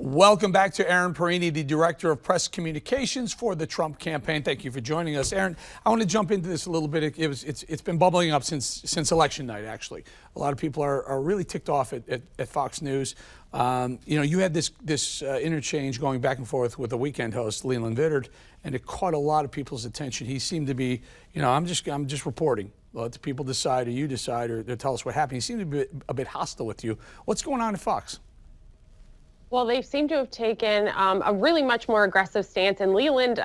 Welcome back to Erin Perrine, the Director of Press Communications for the Trump campaign. Thank you for joining us. Erin, I want to jump into this a little bit. It's been bubbling up since election night, actually. A lot of people are really ticked off at Fox News. You had this interchange going back and forth with the weekend host, Leland, Vittert, and it caught a lot of people's attention. He seemed to be, I'm just reporting. Let the people decide, or you decide, or tell us what happened. He seemed to be a bit hostile with you. What's going on at Fox? Well, they seem to have taken a really much more aggressive stance, and Leland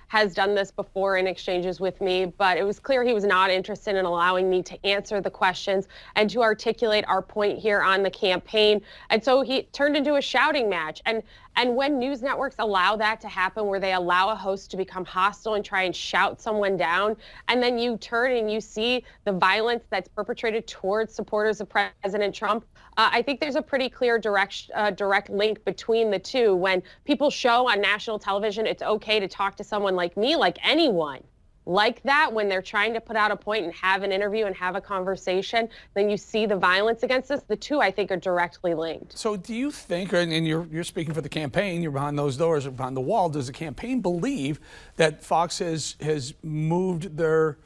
has done this before in exchanges with me, but it was clear he was not interested in allowing me to answer the questions and to articulate our point here on the campaign. And so he turned into a shouting match. And when news networks allow that to happen, where they allow a host to become hostile and try and shout someone down, and then you turn and you see the violence that's perpetrated towards supporters of President Trump, I think there's a pretty clear direct link between the two. When people show on national television it's okay to talk to someone like me, like anyone, like that, when they're trying to put out a point and have an interview and have a conversation, then you see the violence against us. The two, I think, are directly linked. So do you think, and you're speaking for the campaign, you're behind those doors or behind the wall, does the campaign believe that Fox has moved their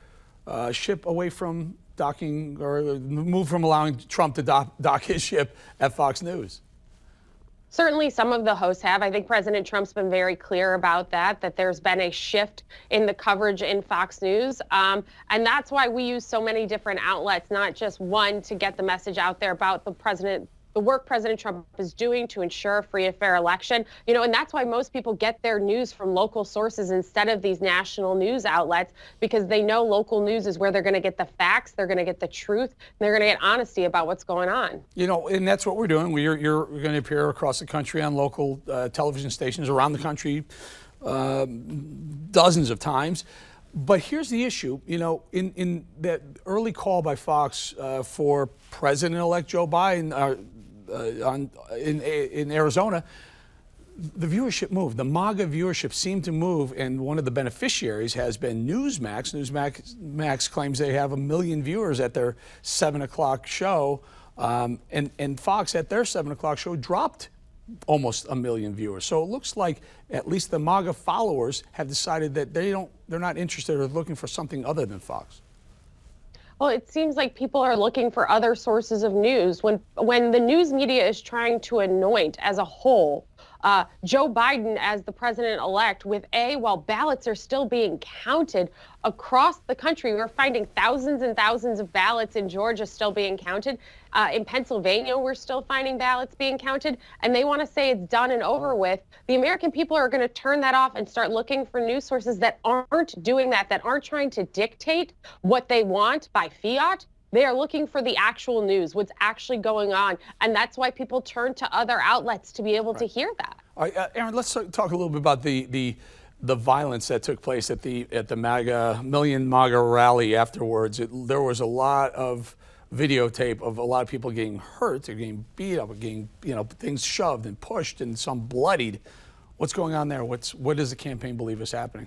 ship away from docking, or moved from allowing Trump to dock his ship at Fox News? Certainly some of the hosts have. I think President Trump's been very clear about that there's been a shift in the coverage in Fox News. And that's why we use so many different outlets, not just one, to get the message out there about the work President Trump is doing to ensure a free and fair election. And that's why most people get their news from local sources instead of these national news outlets, because they know local news is where they're going to get the facts, they're going to get the truth, and they're going to get honesty about what's going on. And that's what we're doing. You're going to appear across the country on local television stations around the country dozens of times. But here's the issue, in that early call by Fox for President-elect Joe Biden in Arizona, the viewership moved. The Maga viewership seemed to move, and one of the beneficiaries has been Newsmax. Newsmax claims they have 1 million viewers at their 7 o'clock show, and Fox at their 7 o'clock show dropped almost 1 million viewers. So it looks like at least the Maga followers have decided that they're not interested or looking for something other than Fox. Well, it seems like people are looking for other sources of news. When the news media is trying to anoint as a whole Joe Biden as the president-elect, while ballots are still being counted across the country. We're finding thousands and thousands of ballots in Georgia still being counted. In Pennsylvania, we're still finding ballots being counted, and they want to say it's done and over with. The American people are going to turn that off and start looking for news sources that aren't doing that aren't trying to dictate what they want by fiat. They are looking for the actual news, what's actually going on, and that's why people turn to other outlets to be able to hear that. All right, Erin, let's talk a little bit about the violence that took place at the Million Maga rally afterwards. There was a lot of videotape of a lot of people getting hurt, or getting beat up, or getting things shoved and pushed, and some bloodied. What's going on there? What does the campaign believe is happening?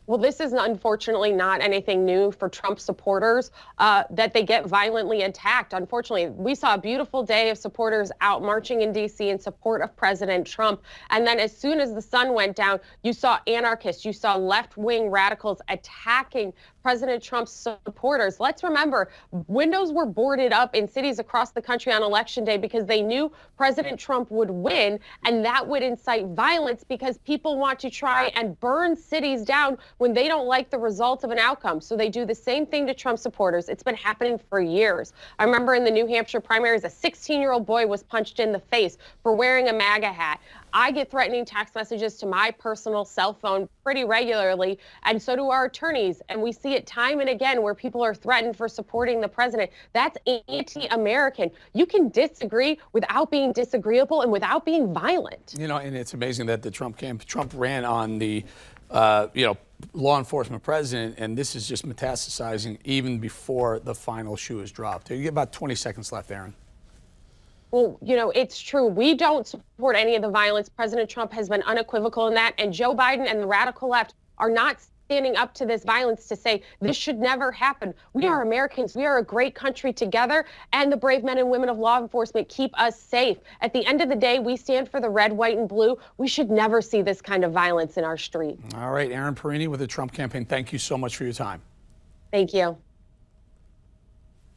Well, this is unfortunately not anything new for Trump supporters, that they get violently attacked. Unfortunately, we saw a beautiful day of supporters out marching in D.C. in support of President Trump. And then as soon as the sun went down, you saw anarchists, you saw left-wing radicals attacking President Trump's supporters. Let's remember, windows were boarded up in cities across the country on Election Day because they knew President Trump would win, and that would incite violence because people want to try and burn cities down when they don't like the result of an outcome. So they do the same thing to Trump supporters. It's been happening for years. I remember in the New Hampshire primaries, a 16-year-old boy was punched in the face for wearing a Maga hat. I get threatening text messages to my personal cell phone pretty regularly, and so do our attorneys. And we see it time and again where people are threatened for supporting the president. That's anti-American. You can disagree without being disagreeable and without being violent. And it's amazing that the Trump ran on the, law enforcement president, and this is just metastasizing even before the final shoe is dropped. You get about 20 seconds left, Erin. Well, it's true. We don't support any of the violence. President Trump has been unequivocal in that, and Joe Biden and the radical left are not standing up to this violence to say this should never happen. We are Americans. We are a great country together, and the brave men and women of law enforcement keep us safe. At the end of the day, we stand for the red, white, and blue. We should never see this kind of violence in our street. All right, Erin Perrine with the Trump campaign, thank you so much for your time. Thank you.